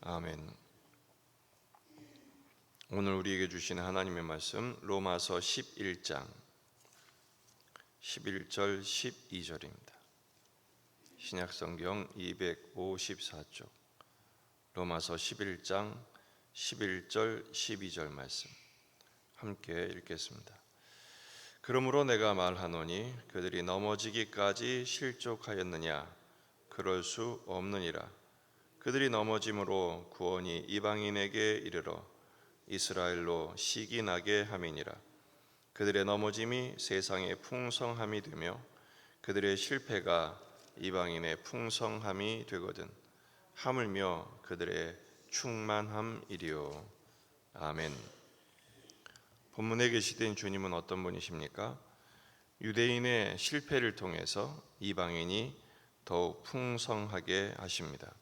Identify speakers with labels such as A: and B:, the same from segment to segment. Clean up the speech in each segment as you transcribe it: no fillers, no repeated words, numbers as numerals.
A: 아멘. 오늘 우리에게 주시는 하나님의 말씀 로마서 11장 11절 12절입니다. 신약성경 254쪽 로마서 11장 11절 12절 말씀 함께 읽겠습니다. 그러므로 내가 말하노니 그들이 넘어지기까지 실족하였느냐? 그럴 수 없느니라. 그들이 넘어짐으로 구원이 이방인에게 이르러 이스라엘로 시기 나게 함이니라. 그들의 넘어짐이 세상의 풍성함이 되며 그들의 실패가 이방인의 풍성함이 되거든 하물며 그들의 충만함이리요. 아멘. 본문에 계시된 주님은 어떤 분이십니까? 유대인의 실패를 통해서 이방인이 더욱 풍성하게 하십니다.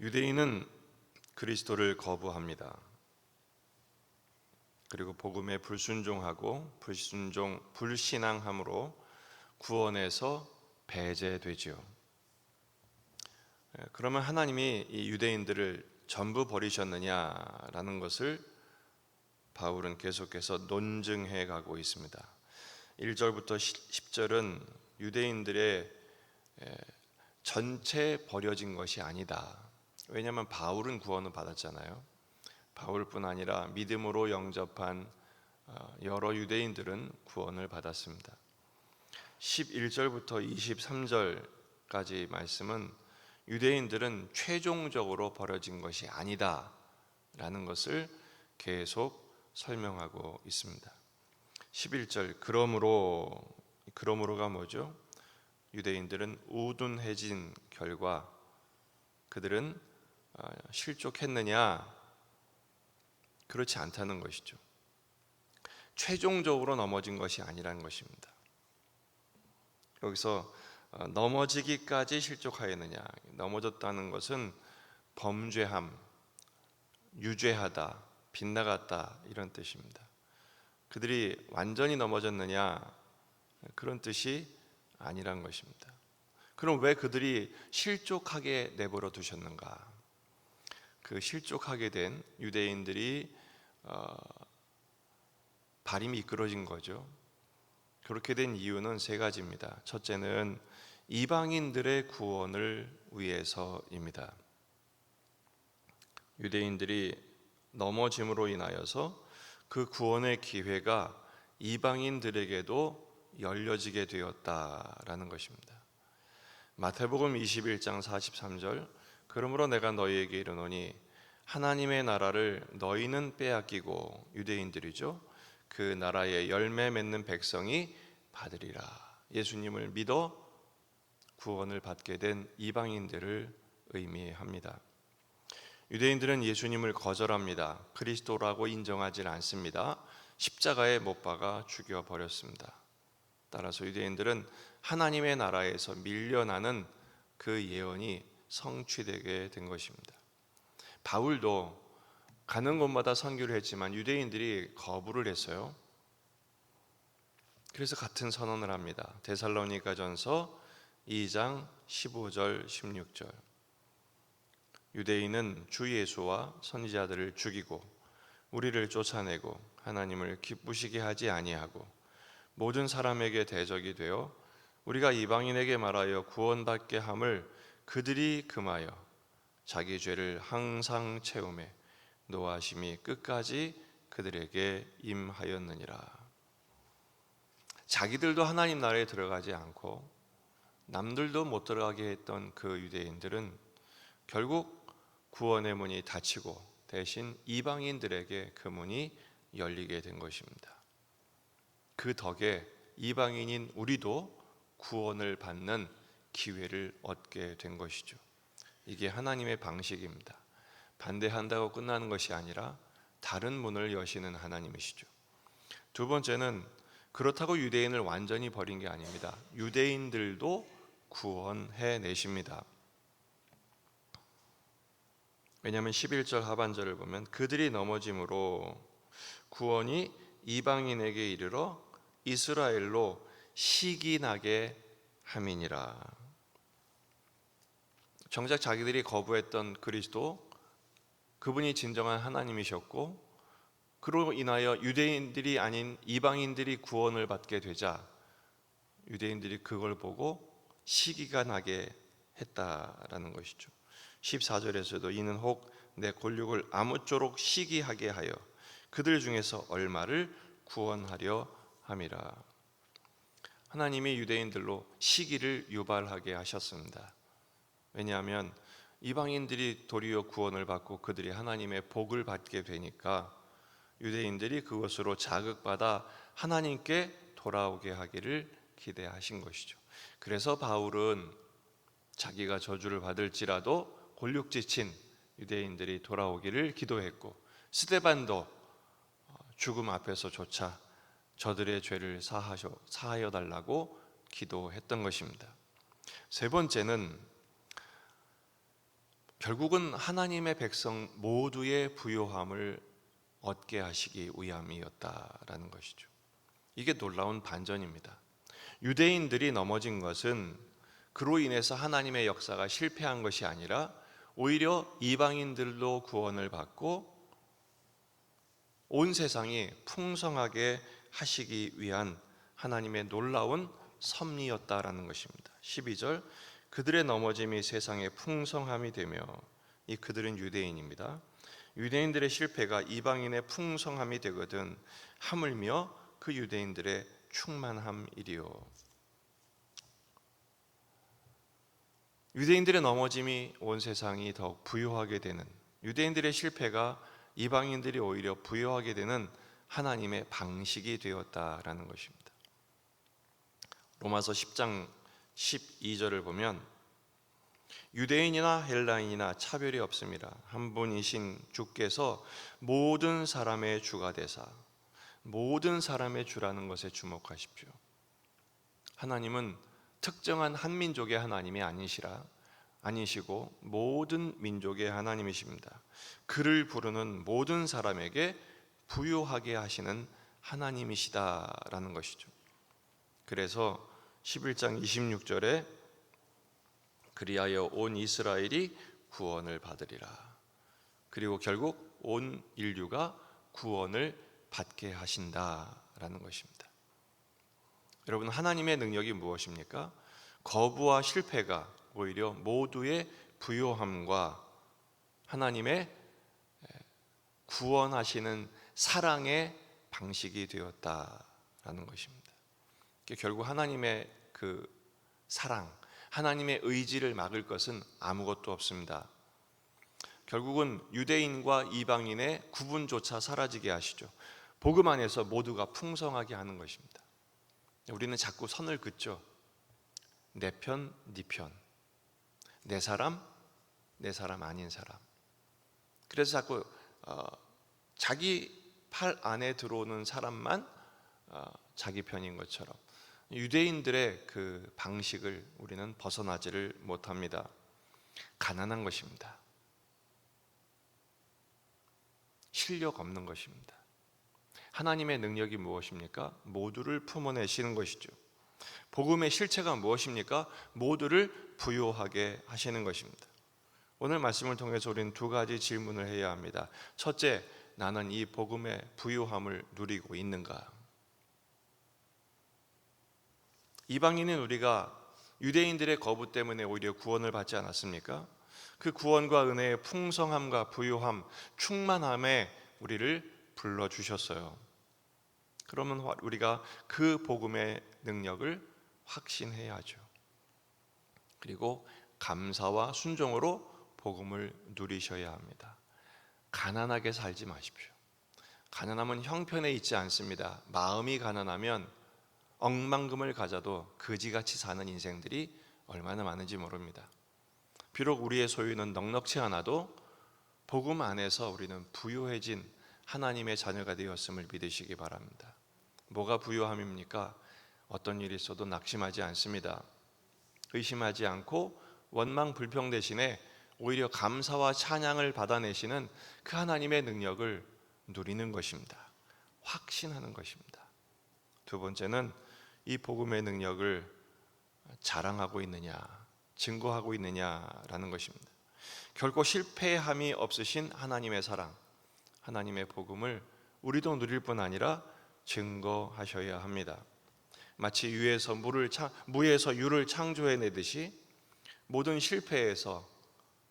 A: 유대인은 그리스도를 거부합니다. 그리고 복음에 불순종하고 불신앙함으로 구원에서 배제되지요. 그러면 하나님이 이 유대인들을 전부 버리셨느냐라는 것을 바울은 계속해서 논증해 가고 있습니다. 1절부터 10절은 유대인들의 전체 버려진 것이 아니다. 왜냐하면 바울은 구원을 받았잖아요. 바울뿐 아니라 믿음으로 영접한 여러 유대인들은 구원을 받았습니다. 11절부터 23절까지 말씀은 유대인들은 최종적으로 버려진 것이 아니다 라는 것을 계속 설명하고 있습니다. 11절 그러므로가 뭐죠? 유대인들은 우둔해진 결과 그들은 실족했느냐? 그렇지 않다는 것이죠. 최종적으로 넘어진 것이 아니라는 것입니다. 여기서 넘어지기까지 실족하였느냐? 넘어졌다는 것은 범죄함, 유죄하다, 빗나갔다 이런 뜻입니다. 그들이 완전히 넘어졌느냐? 그런 뜻이 아니란 것입니다. 그럼 왜 그들이 실족하게 내버려 두셨는가? 그 실족하게 된 유대인들이 발임이 이끌어진 거죠. 그렇게 된 이유는 세 가지입니다. 첫째는 이방인들의 구원을 위해서입니다. 유대인들이 넘어짐으로 인하여서 그 구원의 기회가 이방인들에게도 열려지게 되었다라는 것입니다. 마태복음 21장 43절 그러므로 내가 너희에게 이르노니 하나님의 나라를 너희는 빼앗기고 유대인들이죠. 그 나라의 열매 맺는 백성이 받으리라. 예수님을 믿어 구원을 받게 된 이방인들을 의미합니다. 유대인들은 예수님을 거절합니다. 그리스도라고 인정하지 않습니다. 십자가에 못 박아 죽여버렸습니다. 따라서 유대인들은 하나님의 나라에서 밀려나는 그 예언이 성취되게 된 것입니다. 바울도 가는 곳마다 선교를 했지만 유대인들이 거부를 했어요. 그래서 같은 선언을 합니다. 데살로니가전서 2장 15절 16절 유대인은 주 예수와 선지자들을 죽이고 우리를 쫓아내고 하나님을 기쁘시게 하지 아니하고 모든 사람에게 대적이 되어 우리가 이방인에게 말하여 구원받게 함을 그들이 금하여 자기 죄를 항상 채우매 노하심이 끝까지 그들에게 임하였느니라. 자기들도 하나님 나라에 들어가지 않고 남들도 못 들어가게 했던 그 유대인들은 결국 구원의 문이 닫히고 대신 이방인들에게 그 문이 열리게 된 것입니다. 그 덕에 이방인인 우리도 구원을 받는 기회를 얻게 된 것이죠. 이게 하나님의 방식입니다. 반대한다고 끝나는 것이 아니라 다른 문을 여시는 하나님이시죠. 두 번째는 그렇다고 유대인을 완전히 버린 게 아닙니다. 유대인들도 구원해 내십니다. 왜냐하면 11절 하반절을 보면 그들이 넘어짐으로 구원이 이방인에게 이르러 이스라엘로 시기 나게 함이니라. 정작 자기들이 거부했던 그리스도, 그분이 진정한 하나님이셨고 그로 인하여 유대인들이 아닌 이방인들이 구원을 받게 되자 유대인들이 그걸 보고 시기가 나게 했다라는 것이죠. 14절에서도 이는 혹 내 골육을 아무쪼록 시기하게 하여 그들 중에서 얼마를 구원하려 함이라. 하나님이 유대인들로 시기를 유발하게 하셨습니다. 왜냐하면 이방인들이 도리어 구원을 받고 그들이 하나님의 복을 받게 되니까 유대인들이 그것으로 자극받아 하나님께 돌아오게 하기를 기대하신 것이죠. 그래서 바울은 자기가 저주를 받을지라도 골육지친 유대인들이 돌아오기를 기도했고, 스데반도 죽음 앞에서조차 저들의 죄를 사하여 달라고 기도했던 것입니다. 세 번째는 결국은 하나님의 백성 모두의 부요함을 얻게 하시기 위함이었다라는 것이죠. 이게 놀라운 반전입니다. 유대인들이 넘어진 것은 그로 인해서 하나님의 역사가 실패한 것이 아니라 오히려 이방인들도 구원을 받고 온 세상이 풍성하게 하시기 위한 하나님의 놀라운 섭리였다라는 것입니다. 12절 그들의 넘어짐이 세상의 풍성함이 되며, 이 그들은 유대인입니다. 유대인들의 실패가 이방인의 풍성함이 되거든 하물며 그 유대인들의 충만함이리요. 유대인들의 넘어짐이 온 세상이 더욱 부유하게 되는, 유대인들의 실패가 이방인들이 오히려 부유하게 되는 하나님의 방식이 되었다라는 것입니다. 로마서 10장 12절을 보면 유대인이나 헬라인이나 차별이 없습니다. 한 분이신 주께서 모든 사람의 주가 되사, 모든 사람의 주라는 것에 주목하십시오. 하나님은 특정한 한 민족의 하나님이 아니시고 모든 민족의 하나님이십니다. 그를 부르는 모든 사람에게 부유하게 하시는 하나님이시다라는 것이죠. 그래서 11장 26절에 그리하여 온 이스라엘이 구원을 받으리라. 그리고 결국 온 인류가 구원을 받게 하신다라는 것입니다. 여러분, 하나님의 능력이 무엇입니까? 거부와 실패가 오히려 모두의 부요함과 하나님의 구원하시는 사랑의 방식이 되었다라는 것입니다. 결국 하나님의 그 사랑, 하나님의 의지를 막을 것은 아무것도 없습니다. 결국은 유대인과 이방인의 구분조차 사라지게 하시죠. 복음 안에서 모두가 풍성하게 하는 것입니다. 우리는 자꾸 선을 긋죠. 내 편, 네 편, 내 사람, 내 사람 아닌 사람. 그래서 자꾸 자기 팔 안에 들어오는 사람만 자기 편인 것처럼 유대인들의 그 방식을 우리는 벗어나지를 못합니다. 가난한 것입니다. 실력 없는 것입니다. 하나님의 능력이 무엇입니까? 모두를 품어내시는 것이죠. 복음의 실체가 무엇입니까? 모두를 부요하게 하시는 것입니다. 오늘 말씀을 통해서 우리는 두 가지 질문을 해야 합니다. 첫째, 나는 이 복음의 부요함을 누리고 있는가? 이방인인 우리가 유대인들의 거부 때문에 오히려 구원을 받지 않았습니까? 그 구원과 은혜의 풍성함과 부요함, 충만함에 우리를 불러주셨어요. 그러면 우리가 그 복음의 능력을 확신해야죠. 그리고 감사와 순종으로 복음을 누리셔야 합니다. 가난하게 살지 마십시오. 가난함은 형편에 있지 않습니다. 마음이 가난하면 억만금을 가져도 거지같이 사는 인생들이 얼마나 많은지 모릅니다. 비록 우리의 소유는 넉넉치 않아도 복음 안에서 우리는 부유해진 하나님의 자녀가 되었음을 믿으시기 바랍니다. 뭐가 부유함입니까? 어떤 일이 있어도 낙심하지 않습니다. 의심하지 않고 원망 불평 대신에 오히려 감사와 찬양을 받아내시는 그 하나님의 능력을 누리는 것입니다. 확신하는 것입니다. 두 번째는 이 복음의 능력을 자랑하고 있느냐, 증거하고 있느냐라는 것입니다. 결코 실패함이 없으신 하나님의 사랑, 하나님의 복음을 우리도 누릴 뿐 아니라 증거하셔야 합니다. 마치 무에서 유를 창조해내듯이 모든 실패에서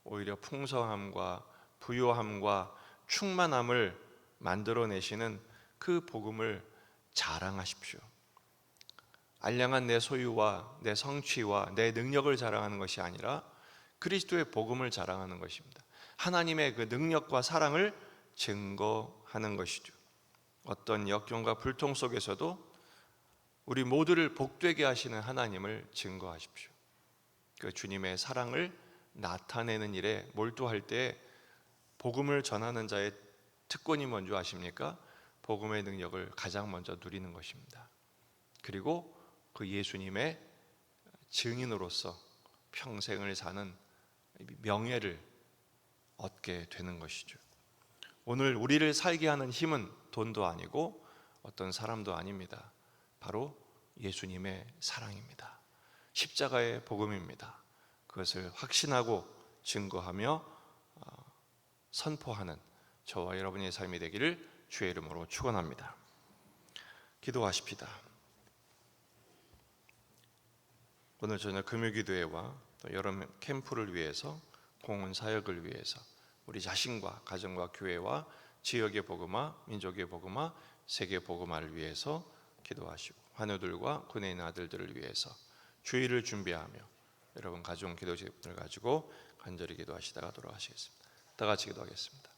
A: 오히려 풍성함과 부요함과 충만함을 만들어내시는 그 복음을 자랑하십시오. 알량한 내 소유와 내 성취와 내 능력을 자랑하는 것이 아니라 그리스도의 복음을 자랑하는 것입니다. 하나님의 그 능력과 사랑을 증거하는 것이죠. 어떤 역경과 불통 속에서도 우리 모두를 복되게 하시는 하나님을 증거하십시오. 그 주님의 사랑을 나타내는 일에 몰두할 때 복음을 전하는 자의 특권이 뭔지 아십니까? 복음의 능력을 가장 먼저 누리는 것입니다. 그리고 그 예수님의 증인으로서 평생을 사는 명예를 얻게 되는 것이죠. 오늘 우리를 살게 하는 힘은 돈도 아니고 어떤 사람도 아닙니다. 바로 예수님의 사랑입니다. 십자가의 복음입니다. 그것을 확신하고 증거하며 선포하는 저와 여러분의 삶이 되기를 주의 이름으로 축원합니다. 기도하십시다. 오늘 저녁 금요기도회와 또 여름 캠프를 위해서, 공헌 사역을 위해서 우리 자신과 가정과 교회와 지역의 복음화, 민족의 복음화, 세계 복음화를 위해서 기도하시고, 환우들과 군에 있는 아들들을 위해서 주일을 준비하며 여러분 가정 기도 제목을 가지고 간절히 기도하시다가 돌아가시겠습니다. 다 같이 기도하겠습니다.